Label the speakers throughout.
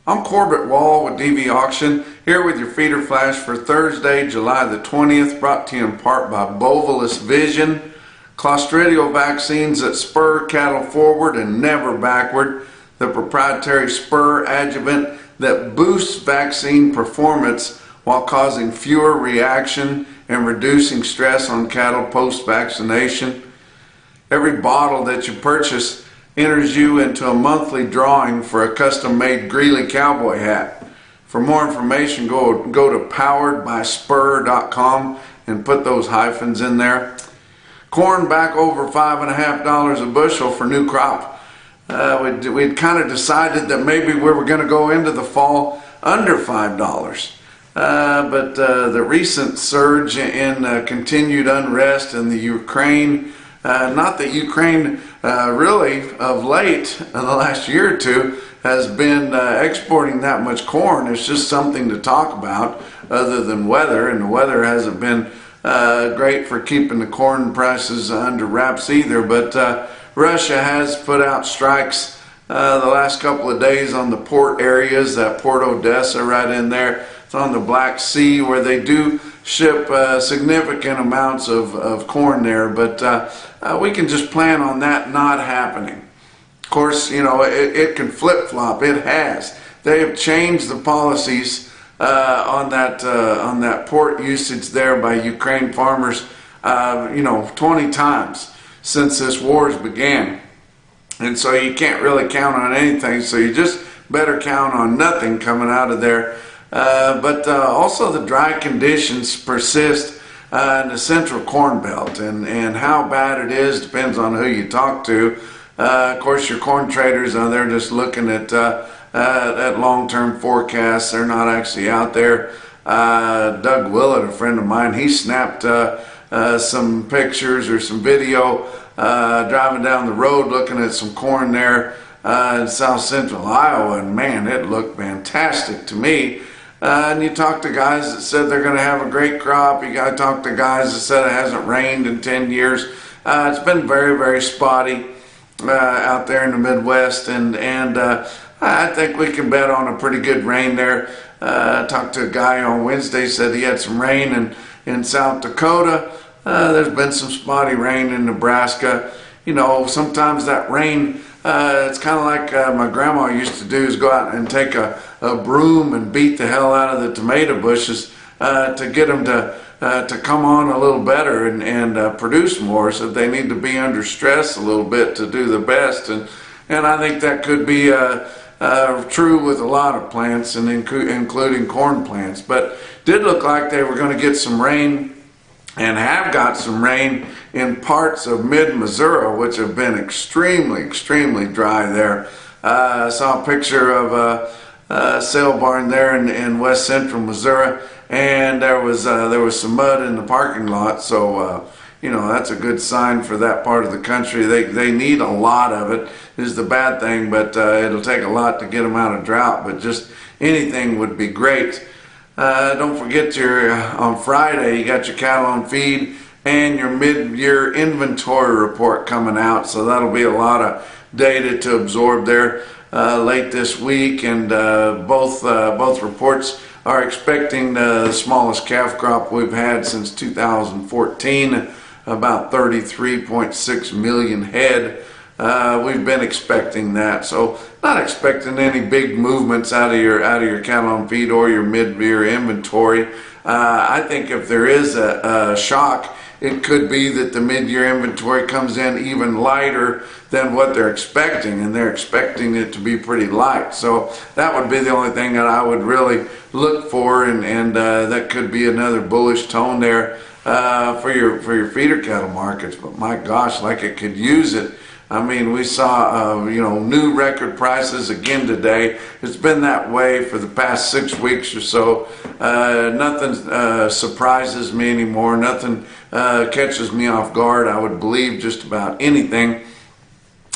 Speaker 1: I'm Corbett Wall with DV Auction, here with your feeder flash for Thursday, July the 20th, brought to you in part by Bovalus Vision. Clostridial vaccines that spur cattle forward and never backward. The proprietary spur adjuvant that boosts vaccine performance while causing fewer reaction and reducing stress on cattle post-vaccination. Every bottle that you purchase enters you into a monthly drawing for a custom-made Greeley cowboy hat. For more information, go to poweredbyspur.com and put those hyphens in there. Corn back over $5.50 a bushel for new crop. We'd kind of decided that maybe we were going to go into the fall under $5. But the recent surge in continued unrest in the Ukraine, not that Ukraine really of late, in the last year or two, has been exporting that much corn. It's just something to talk about other than weather, and the weather hasn't been great for keeping the corn prices under wraps either. But Russia has put out strikes the last couple of days on the port areas, that Port Odessa right in there. It's on the Black Sea where they do ship significant amounts of corn there, but we can just plan on that not happening. Of course, you know, it can flip-flop. It has. They have changed the policies on that port usage there by Ukraine farmers, 20 times since this wars began. And so you can't really count on anything, so you just better count on nothing coming out of there. But also the dry conditions persist in the central corn belt, and how bad it is depends on who you talk to. Of course, your corn traders, they're just looking at long-term forecasts. They're not actually out there. Doug Willett, a friend of mine, he snapped some pictures or some video driving down the road looking at some corn there in south central Iowa, and man, it looked fantastic to me. And you talk to guys that said they're going to have a great crop. You got to talk to guys that said it hasn't rained in 10 years. It's been very, very spotty out there in the Midwest, and I think we can bet on a pretty good rain there. I talked to a guy on Wednesday, said he had some rain in South Dakota. There's been some spotty rain in Nebraska. You know, sometimes that rain, it's kind of like my grandma used to do, is go out and take a broom and beat the hell out of the tomato bushes to get them to come on a little better and produce more. So they need to be under stress a little bit to do the best. And I think that could be true with a lot of plants, and including corn plants. But did look like they were going to get some rain, and have got some rain in parts of mid-Missouri, which have been extremely, extremely dry there. I saw a picture of a sale barn there in west central Missouri, and there was some mud in the parking lot. So that's a good sign for that part of the country. They need a lot of it, is the bad thing, but it'll take a lot to get them out of drought. But just anything would be great. Don't forget on Friday you got your cattle on feed and your mid-year inventory report coming out, so that'll be a lot of data to absorb there late this week. And both reports are expecting the smallest calf crop we've had since 2014, about 33.6 million head. We've been expecting that, so not expecting any big movements out of your cattle on feed or your mid-year inventory. I think if there is a shock, it could be that the mid-year inventory comes in even lighter than what they're expecting, and they're expecting it to be pretty light. So that would be the only thing that I would really look for, and that could be another bullish tone there for your feeder cattle markets. But my gosh, like it could use it. I mean, we saw new record prices again today. It's been that way for the past 6 weeks or so. Nothing surprises me anymore. Nothing catches me off guard. I would believe just about anything.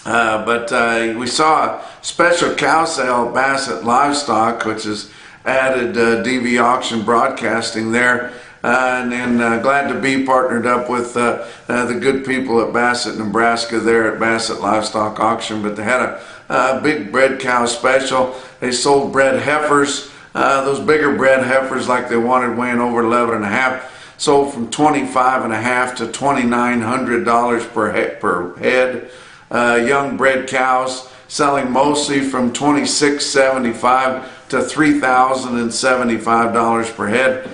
Speaker 1: But we saw a special cow sale at Bassett Livestock, which has added DV Auction broadcasting there. and glad to be partnered up with the good people at Bassett, Nebraska there at Bassett Livestock Auction. But they had a big bred cow special. They sold bred heifers, those bigger bred heifers like they wanted, weighing over 11 and a half. Sold from $25.50 to $2,900 per head. Young bred cows selling mostly from $26.75 to $3,075 per head.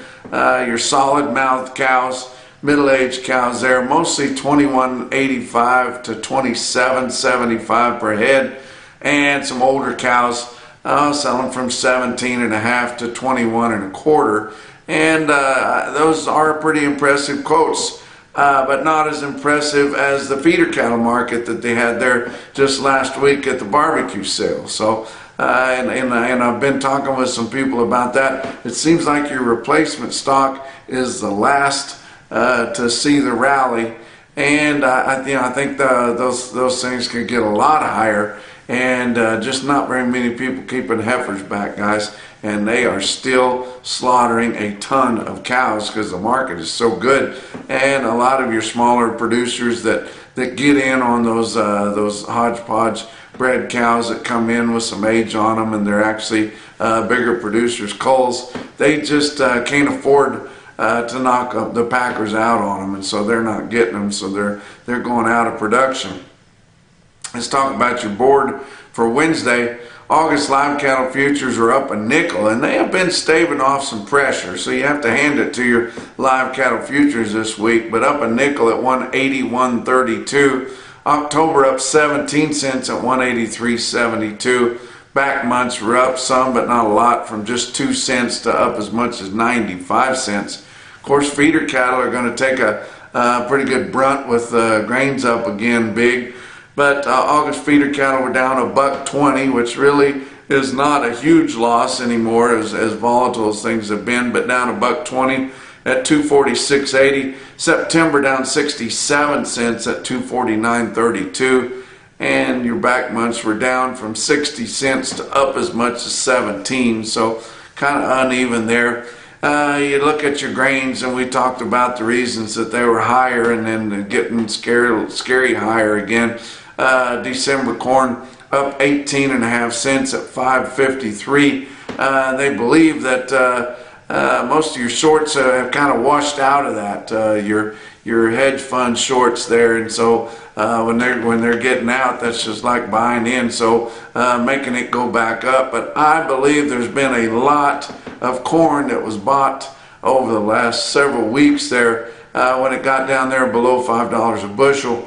Speaker 1: Your solid mouthed cows, middle-aged cows there, mostly $21.85 to $27.75 per head, and some older cows selling from $17.50 to $21.25. And those are pretty impressive quotes, but not as impressive as the feeder cattle market that they had there just last week at the barbecue sale. So, and I've been talking with some people about that. It seems like your replacement stock is the last to see the rally, and I think those things could get a lot higher. And just not very many people keeping heifers back, guys. And they are still slaughtering a ton of cows because the market is so good. And a lot of your smaller producers that get in on those hodgepodge bred cows that come in with some age on them, and they're actually bigger producers, culls, they just can't afford to knock up the packers out on them, and so they're not getting them. So they're going out of production. Let's talk about your board for Wednesday. August live cattle futures are up a nickel, and they have been staving off some pressure, so you have to hand it to your live cattle futures this week, but up a nickel at 181.32. October up 17 cents at 183.72. Back months were up some, but not a lot, from just 2 cents to up as much as 95 cents. Of course, feeder cattle are going to take a pretty good brunt with grains up again big. But August feeder cattle were down $1.20, which really is not a huge loss anymore, as volatile as things have been, but down $1.20 at 246.80. September down 67 cents at 249.32. And your back months were down from 60 cents to up as much as 17, so kind of uneven there. You look at your grains, and we talked about the reasons that they were higher and then getting scary higher again. December corn up 18.5 cents at 5.53. They believe that most of your shorts have kind of washed out of that. Your hedge fund shorts there, and so when they're getting out, that's just like buying in, so making it go back up. But I believe there's been a lot of corn that was bought over the last several weeks there when it got down there below $5 a bushel.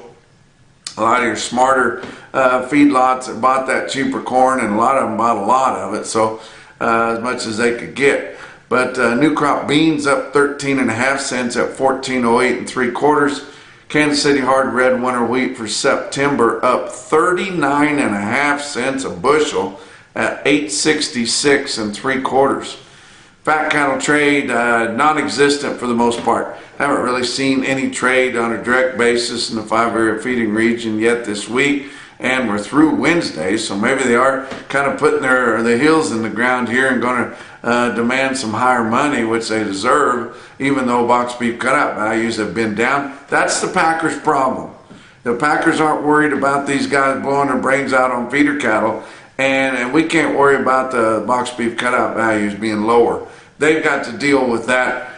Speaker 1: A lot of your smarter feedlots that bought that cheaper corn, and a lot of them bought a lot of it, so as much as they could get. But new crop beans up 13.5 cents at 14.08 3/4. Kansas City hard red winter wheat for September up 39.5 cents a bushel at 8.66 3/4. Fat cattle trade non-existent for the most part. Haven't really seen any trade on a direct basis in the 5-area feeding region yet this week, and we're through Wednesday, so maybe they are kind of putting their heels in the ground here and going to demand some higher money, which they deserve, even though box beef cutout values have been down. That's the Packers' problem. The Packers aren't worried about these guys blowing their brains out on feeder cattle, and we can't worry about the box beef cutout values being lower. They've got to deal with that.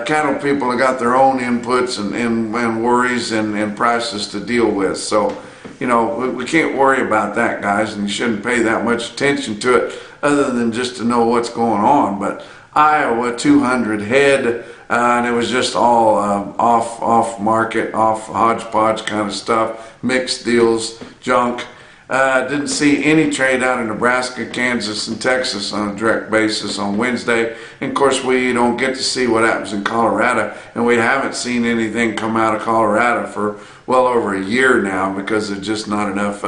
Speaker 1: Cattle people have got their own inputs and worries and prices to deal with. So, you know, we can't worry about that, guys, and you shouldn't pay that much attention to it other than just to know what's going on. But Iowa, 200 head, and it was just all off market, off hodgepodge kind of stuff, mixed deals, junk. Didn't see any trade out of Nebraska, Kansas, and Texas on a direct basis on Wednesday. And of course, we don't get to see what happens in Colorado, and we haven't seen anything come out of Colorado for well over a year now, because there's just not enough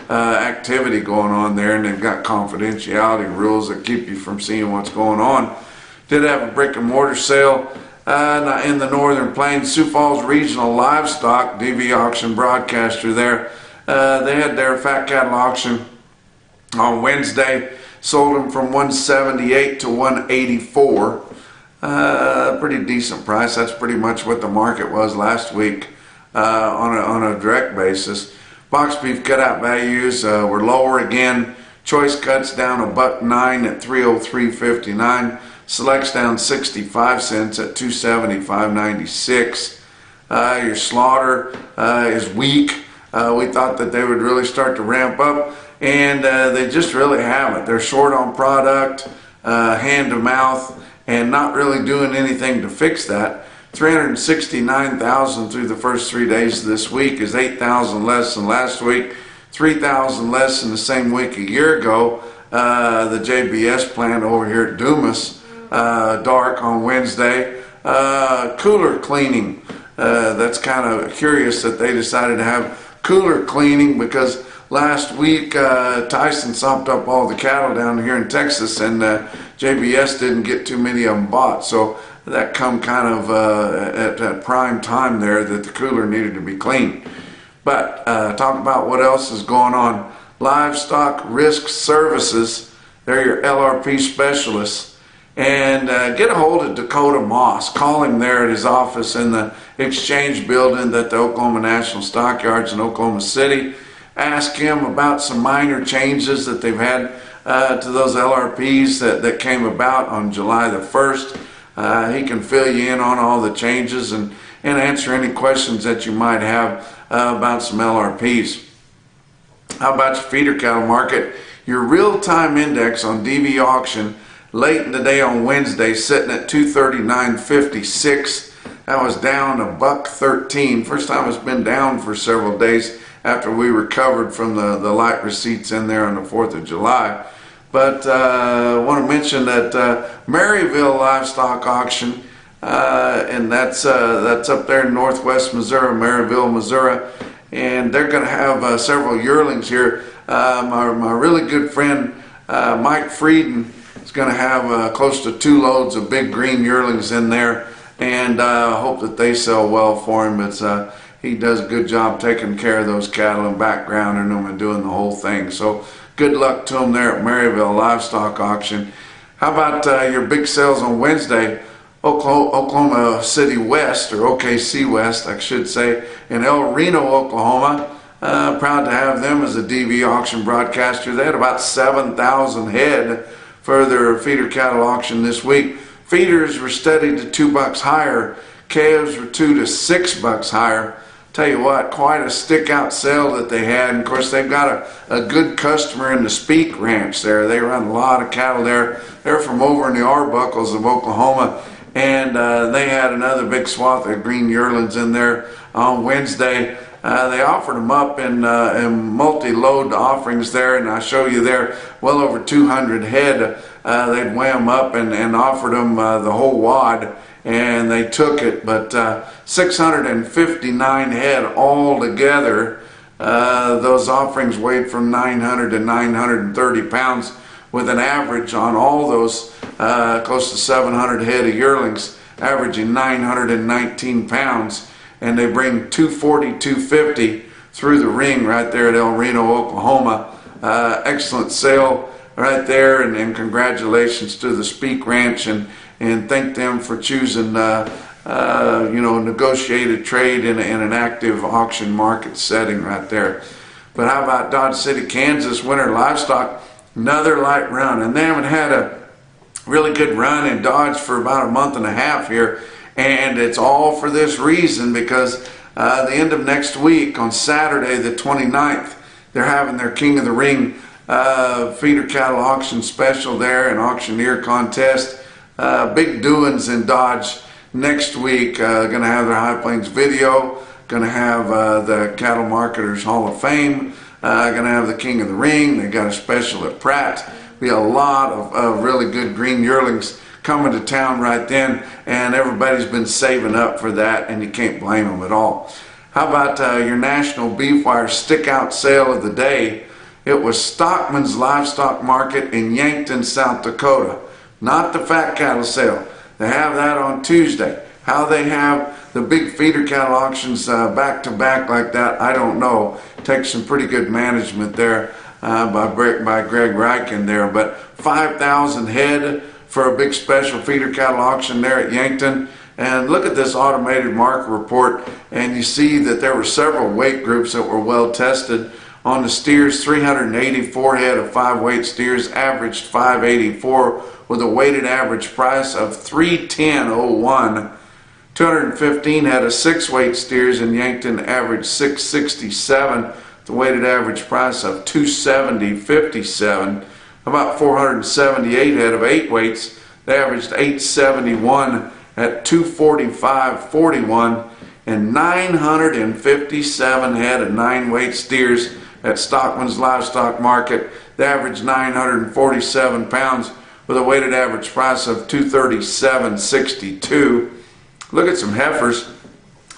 Speaker 1: activity going on there, and they've got confidentiality rules that keep you from seeing what's going on. Did have a brick and mortar sale in the Northern Plains. Sioux Falls Regional Livestock, DV auction broadcaster there. They had their fat cattle auction on Wednesday, sold them from 178 to 184. Pretty decent price. That's pretty much what the market was last week on a direct basis. Box beef cutout values were lower again. Choice cuts down $1.09 at 303.59. Selects down 65 cents at 275.96. Your slaughter is weak. We thought that they would really start to ramp up, and they just really haven't. They're short on product, hand to mouth, and not really doing anything to fix that. 369,000 through the first 3 days of this week is 8,000 less than last week, 3,000 less than the same week a year ago. The JBS plant over here at Dumas, dark on Wednesday. Cooler cleaning. That's kind of curious that they decided to have cooler cleaning, because last week Tyson sopped up all the cattle down here in Texas, and JBS didn't get too many of them bought. So that come kind of at prime time there that the cooler needed to be cleaned. But talk about what else is going on. Livestock Risk Services, they're your LRP specialists. And get a hold of Dakota Moss. Call him there at his office in the Exchange building at the Oklahoma National Stockyards in Oklahoma City. Ask him about some minor changes that they've had to those LRPs that came about on July the 1st. He can fill you in on all the changes and answer any questions that you might have about some LRPs. How about your feeder cattle market? Your real-time index on DV auction late in the day on Wednesday sitting at 239.56. That was down $1.13. First time it's been down for several days after we recovered from the light receipts in there on the 4th of July. But I want to mention that Maryville livestock auction, and that's up there in northwest Missouri, Maryville, Missouri, and they're going to have several yearlings here. My really good friend Mike Frieden is going to have close to 2 loads of big green yearlings in there, and I hope that they sell well for him. He does a good job taking care of those cattle and backgrounding them and doing the whole thing. So good luck to him there at Maryville Livestock Auction. How about your big sales on Wednesday? Oklahoma City West, or OKC West, I should say, in El Reno, Oklahoma. Proud to have them as a DV auction broadcaster. They had about 7,000 head for their feeder cattle auction this week. Feeders were steady to $2 higher. Calves were $2 to $6 higher. Tell you what, quite a stick-out sale that they had. And of course, they've got a good customer in the Speak Ranch there. They run a lot of cattle there. They're from over in the Arbuckles of Oklahoma. And they had another big swath of green yearlings in there on Wednesday. They offered them up in multi-load offerings there, and I show you there well over 200 head. They'd weigh them up and offered them the whole wad, and they took it. But 659 head all together. Those offerings weighed from 900 to 930 pounds, with an average on all those close to 700 head of yearlings, averaging 919 pounds. And they bring 240, 250 through the ring right there at El Reno, Oklahoma. Excellent sale right there, and congratulations to the Speak Ranch, and thank them for choosing negotiated trade in an active auction market setting right there. But how about Dodge City, Kansas winter livestock? Another light run, and they haven't had a really good run in Dodge for about a month and a half here. And it's all for this reason, because the end of next week on Saturday the 29th, they're having their King of the Ring feeder cattle auction special there, and auctioneer contest. Big doings in Dodge next week. Going to have their High Plains video, going to have the Cattle Marketers Hall of Fame, going to have the King of the Ring. They got a special at Pratt. Be a lot of really good green yearlings coming to town right then, and everybody's been saving up for that, and you can't blame them at all. How about your National Beef Wire stick-out sale of the day? It was Stockman's Livestock Market in Yankton, South Dakota. Not the fat cattle sale. They have that on Tuesday. How they have the big feeder cattle auctions back-to-back like that, I don't know. Takes some pretty good management there by Greg Reich in there. But 5,000 head for a big special feeder cattle auction there at Yankton. And look at this automated market report, and you see that there were several weight groups that were well tested. On the steers, 384 head of 5-weight steers averaged 584 with a weighted average price of 310.01. 215 head of 6-weight steers in Yankton averaged 667, the weighted average price of 270.57. About 478 head of 8 weights, they averaged 871 at 245.41, and 957 head of 9-weight steers at Stockman's Livestock Market, they averaged 947 pounds with a weighted average price of 237.62. Look at some heifers.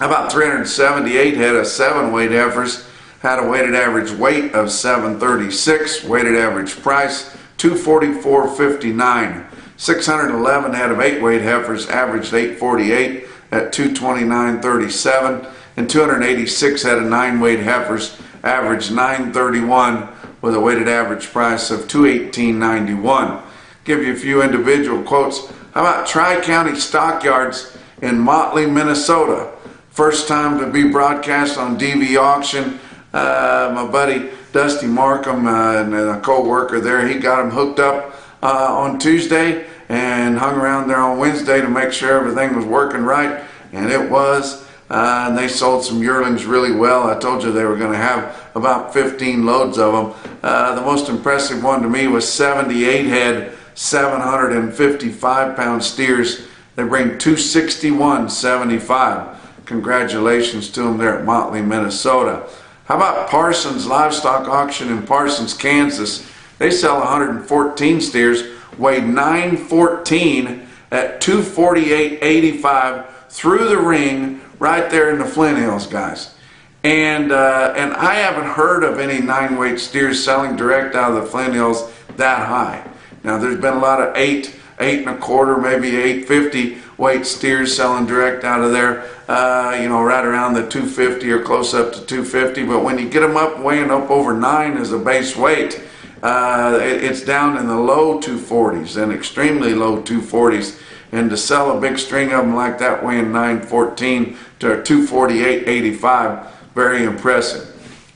Speaker 1: About 378 head of 7-weight heifers had a weighted average weight of 736, weighted average price 244.59. 611 head of 8-weight heifers averaged 848 at 229.37, and 286 head of 9-weight heifers averaged 931 with a weighted average price of 218.91. Give you a few individual quotes. How about Tri-County Stockyards in Motley, Minnesota? First time to be broadcast on DV Auction. My buddy Dusty Markham and a co-worker there, he got them hooked up on Tuesday and hung around there on Wednesday to make sure everything was working right, and it was. And they sold some yearlings really well. I told you they were going to have about 15 loads of them. The most impressive one to me was 78 head, 755 pound steers. They bring 261.75. Congratulations to them there at Motley, Minnesota. How about Parsons Livestock Auction in Parsons, Kansas? They sell 114 steers, weighed 914 at 248.85 through the ring right there in the Flint Hills, guys. And I haven't heard of any 9-weight steers selling direct out of the Flint Hills that high. Now there's been a lot of 8 1/4, maybe 850 weight steers selling direct out of there, right around the 250 or close up to 250. But when you get them up, weighing up over 9 as a base weight, it's down in the low 240s and extremely low 240s. And to sell a big string of them like that, weighing 914 to 248.85, very impressive.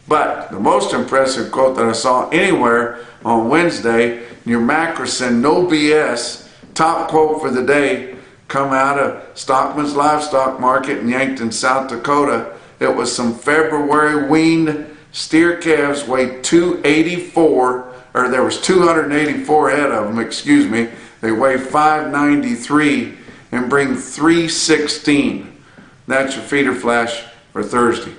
Speaker 1: But the most impressive quote that I saw anywhere on Wednesday, your Mackerson, no BS, top quote for the day, come out of Stockman's Livestock Market in Yankton, South Dakota. It was some February weaned steer calves, weighed 284, or there was 284 head of them, excuse me. They weigh 593 and bring 316. That's your feeder flash for Thursday.